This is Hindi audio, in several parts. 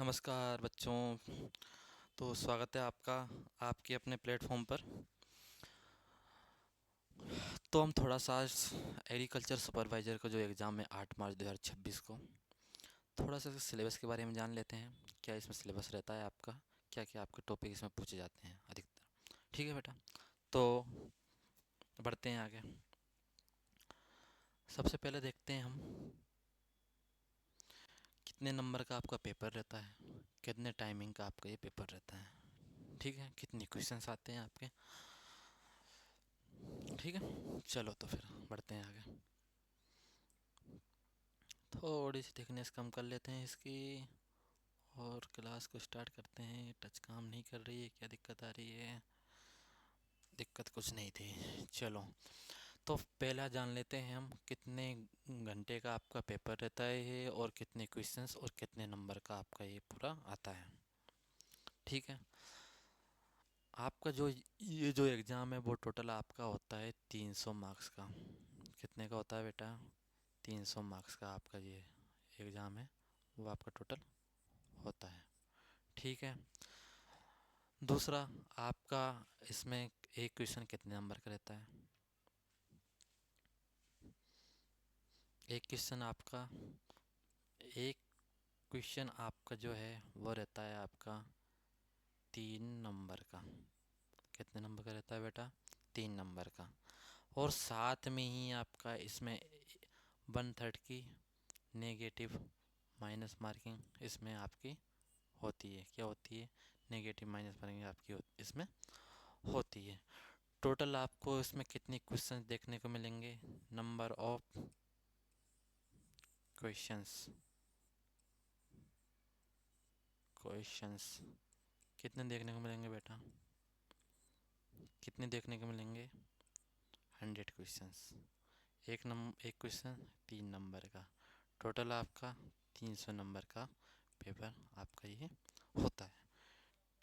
नमस्कार बच्चों। तो स्वागत है आपका आपके अपने प्लेटफॉर्म पर। तो हम थोड़ा सा एग्रीकल्चर सुपरवाइज़र का जो एग्ज़ाम है 8 मार्च 2026 को, थोड़ा सा सिलेबस के बारे में जान लेते हैं। क्या इसमें सिलेबस रहता है आपका, क्या क्या आपके टॉपिक इसमें पूछे जाते हैं अधिकतर। ठीक है बेटा, तो बढ़ते हैं आगे। सबसे पहले देखते हैं हम कितने नंबर का आपका पेपर रहता है, कितने टाइमिंग का आपका ये पेपर रहता है। ठीक है, कितने क्वेश्चंस आते हैं आपके। ठीक है, चलो तो फिर बढ़ते हैं आगे। थोड़ी सी थिकनेस कम कर लेते हैं इसकी और क्लास को स्टार्ट करते हैं। टच काम नहीं कर रही है, क्या दिक्कत आ रही है? दिक्कत कुछ नहीं थी, चलो। तो पहला जान लेते हैं हम कितने घंटे का आपका पेपर रहता है ये, और कितने क्वेश्चंस और कितने नंबर का आपका ये पूरा आता है। ठीक है, आपका जो ये जो एग्ज़ाम है वो टोटल आपका होता है 300 मार्क्स का। कितने का होता है बेटा? 300 मार्क्स का आपका ये एग्ज़ाम है, वो आपका टोटल होता है। ठीक है, दूसरा आपका इसमें एक क्वेश्चन कितने नंबर का रहता है? एक क्वेश्चन आपका एक क्वेश्चन आपका जो है वो रहता है आपका 3 नंबर का। कितने नंबर का रहता है बेटा? 3 नंबर का। और साथ में ही आपका इसमें 1/3 की नेगेटिव माइनस मार्किंग इसमें आपकी होती है। क्या होती है? नेगेटिव माइनस मार्किंग आपकी इसमें होती है। टोटल आपको इसमें कितने क्वेश्चंस देखने को मिलेंगे? नंबर ऑफ क्वेश्चंस क्वेश्चंस कितने देखने को मिलेंगे बेटा? कितने देखने को मिलेंगे? 100 क्वेश्चंस। एक क्वेश्चन 3 नंबर का। टोटल आपका 300 नंबर का पेपर आपका ये होता है।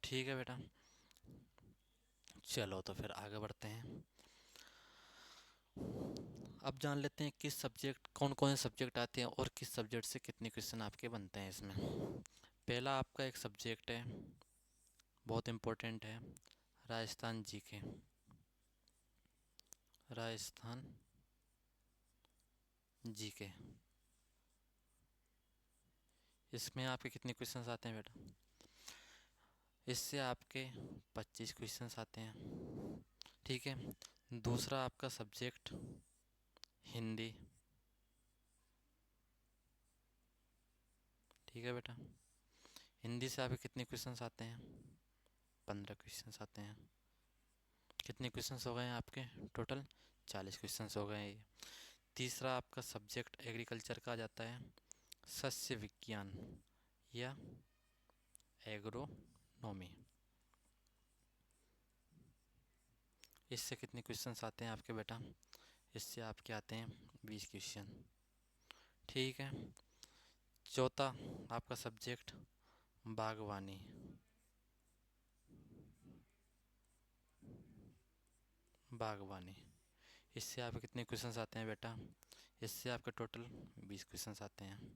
ठीक है बेटा, चलो तो फिर आगे बढ़ते हैं। अब जान लेते हैं किस सब्जेक्ट कौन कौन से सब्जेक्ट आते हैं और किस सब्जेक्ट से कितने क्वेश्चन आपके बनते हैं इसमें। पहला आपका एक सब्जेक्ट है, बहुत इम्पोर्टेंट है, राजस्थान जीके। राजस्थान जीके, इसमें आपके कितने क्वेश्चंस आते हैं बेटा? इससे आपके 25 क्वेश्चंस आते हैं। ठीक है, दूसरा आपका सब्जेक्ट हिंदी। ठीक है बेटा, हिंदी से आपके कितने क्वेश्चंस आते हैं? 15 क्वेश्चंस आते हैं। कितने क्वेश्चंस हो गए हैं आपके? टोटल 40 क्वेश्चंस हो गए हैं ये। तीसरा आपका सब्जेक्ट एग्रीकल्चर का आ जाता है, सस्य विज्ञान या एग्रोनॉमी। इससे कितने क्वेश्चंस आते हैं आपके बेटा? इससे आपके आते हैं 20 क्वेश्चन। ठीक है, चौथा आपका सब्जेक्ट बागवानी। बागवानी, इससे आपके कितने क्वेश्चंस आते हैं बेटा? इससे आपके टोटल 20 क्वेश्चंस आते हैं।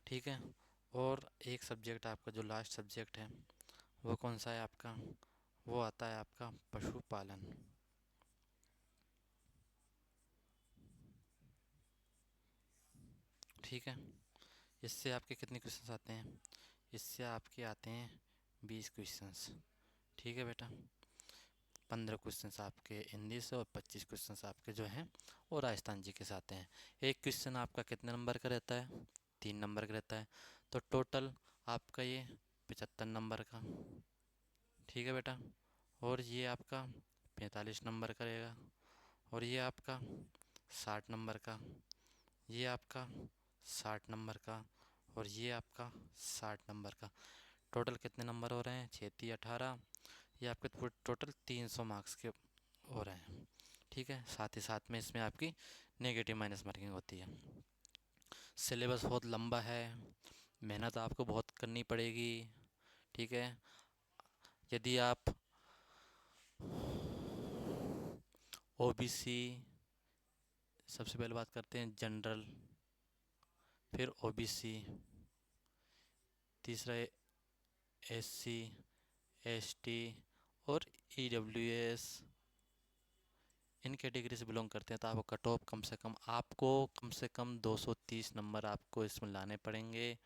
ठीक है, और एक सब्जेक्ट आपका जो लास्ट सब्जेक्ट है वो कौन सा है आपका? वो आता है आपका पशुपालन। ठीक है, इससे आपके कितने क्वेश्चंस आते हैं? इससे आपके आते हैं 20 क्वेश्चंस। ठीक है बेटा, 15 क्वेश्चंस आपके हिंदी से और 25 क्वेश्चंस आपके जो हैं वो राजस्थान जी के से आते हैं। एक क्वेश्चन आपका कितने नंबर का रहता है? 3 नंबर का रहता है। तो टोटल आपका ये 75 नंबर का। ठीक है बेटा, और ये आपका 45 नंबर का रहेगा, और ये आपका 60 नंबर का, ये आपका 60 नंबर का, और ये आपका 60 नंबर का। टोटल कितने नंबर हो रहे हैं? 6×3 = 18। ये आपके टोटल 300 मार्क्स के हो रहे हैं। ठीक है, साथ ही साथ में इसमें आपकी नेगेटिव माइनस मार्किंग होती है। सिलेबस बहुत लंबा है, मेहनत आपको बहुत करनी पड़ेगी। ठीक है, यदि आप ओबीसी, सबसे पहले बात करते हैं जनरल, फिर ओबीसी, तीसरा SC, ST और EWS इन कैटेगरी से बिलोंग करते हैं, तो आपको कट ऑफ कम से कम 230 नंबर आपको इसमें लाने पड़ेंगे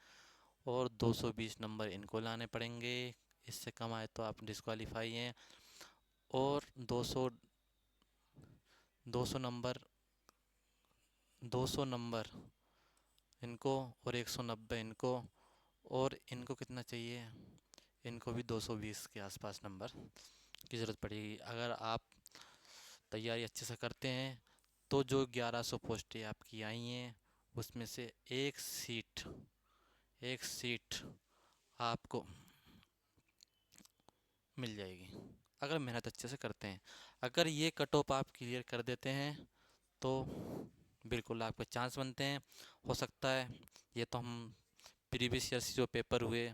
और 220 नंबर इनको लाने पड़ेंगे। इससे कम आए तो आप डिस्क्वालीफाई हैं। और 200 नंबर 200 नंबर इनको और 190 इनको, और इनको कितना चाहिए, इनको भी 220 के आसपास नंबर की ज़रूरत पड़ेगी। अगर आप तैयारी अच्छे से करते हैं तो जो 1100 पोस्टें आपकी आई हैं उसमें से एक सीट आपको मिल जाएगी, अगर मेहनत अच्छे से करते हैं। अगर ये कट ऑफ आप क्लियर कर देते हैं तो बिल्कुल आपके चांस बनते हैं। हो सकता है, ये तो हम प्रीवियस ईयर जो पेपर हुए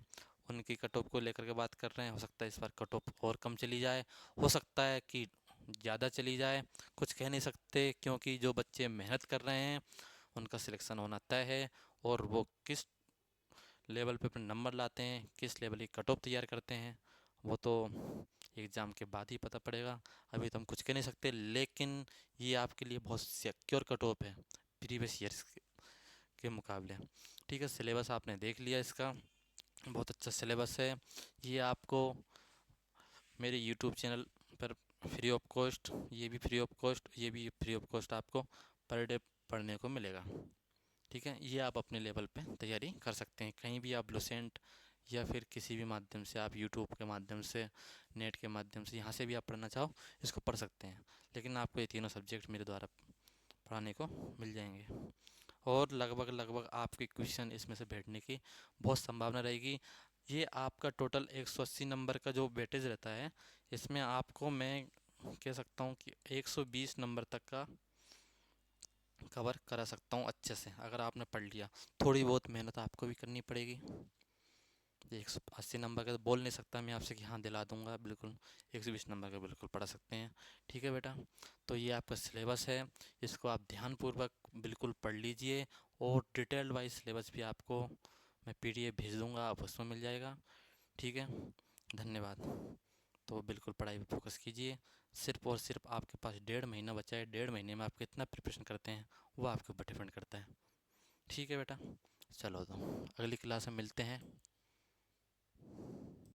उनकी कट ऑफ को लेकर के बात कर रहे हैं, हो सकता है इस बार कट ऑफ और कम चली जाए, हो सकता है कि ज़्यादा चली जाए, कुछ कह नहीं सकते, क्योंकि जो बच्चे मेहनत कर रहे हैं उनका सिलेक्शन होना तय है। और वो किस लेवल पे अपने नंबर लाते हैं, किस लेवल की कट ऑफ तैयार करते हैं, वो तो एग्ज़ाम के बाद ही पता पड़ेगा। अभी तो हम कुछ कह नहीं सकते, लेकिन ये आपके लिए बहुत सिक्योर कट ऑफ है प्रीवियस ईयर्स के मुकाबले। ठीक है, सिलेबस आपने देख लिया इसका, बहुत अच्छा सिलेबस है। ये आपको मेरे यूट्यूब चैनल पर फ्री ऑफ कॉस्ट, ये भी फ्री ऑफ कॉस्ट, ये भी फ्री ऑफ कॉस्ट आपको पर डे पढ़ने को मिलेगा। ठीक है, ये आप अपने लेवल पे तैयारी कर सकते हैं, कहीं भी आप लुसेंट या फिर किसी भी माध्यम से, आप यूट्यूब के माध्यम से, नेट के माध्यम से, यहाँ से भी आप पढ़ना चाहो इसको पढ़ सकते हैं। लेकिन आपको ये तीनों सब्जेक्ट मेरे द्वारा पढ़ाने को मिल जाएंगे और लगभग लगभग आपके क्वेश्चन इसमें से बैठने की बहुत संभावना रहेगी। ये आपका टोटल 180 नंबर का जो वेटेज रहता है, इसमें आपको मैं कह सकता हूँ कि 120 नंबर तक का कवर करा सकता हूँ अच्छे से, अगर आपने पढ़ लिया। थोड़ी बहुत मेहनत आपको भी करनी पड़ेगी। 180 नंबर का तो बोल नहीं सकता मैं आपसे कि हाँ दिला दूंगा, बिल्कुल 120 नंबर का बिल्कुल पढ़ा सकते हैं। ठीक है बेटा, तो ये आपका सिलेबस है, इसको आप ध्यानपूर्वक बिल्कुल पढ़ लीजिए। और डिटेल्ड वाइज सिलेबस भी आपको मैं PDF भेज दूंगा, आप उसमें मिल जाएगा। ठीक है, धन्यवाद। तो बिल्कुल पढ़ाई पे फोकस कीजिए। सिर्फ और सिर्फ आपके पास 1.5 महीना बचा है, 1.5 महीने में आप कितना प्रिपरेशन करते हैं वो आपके ऊपर डिपेंड करता है। ठीक है बेटा, चलो तो अगली क्लास में मिलते हैं।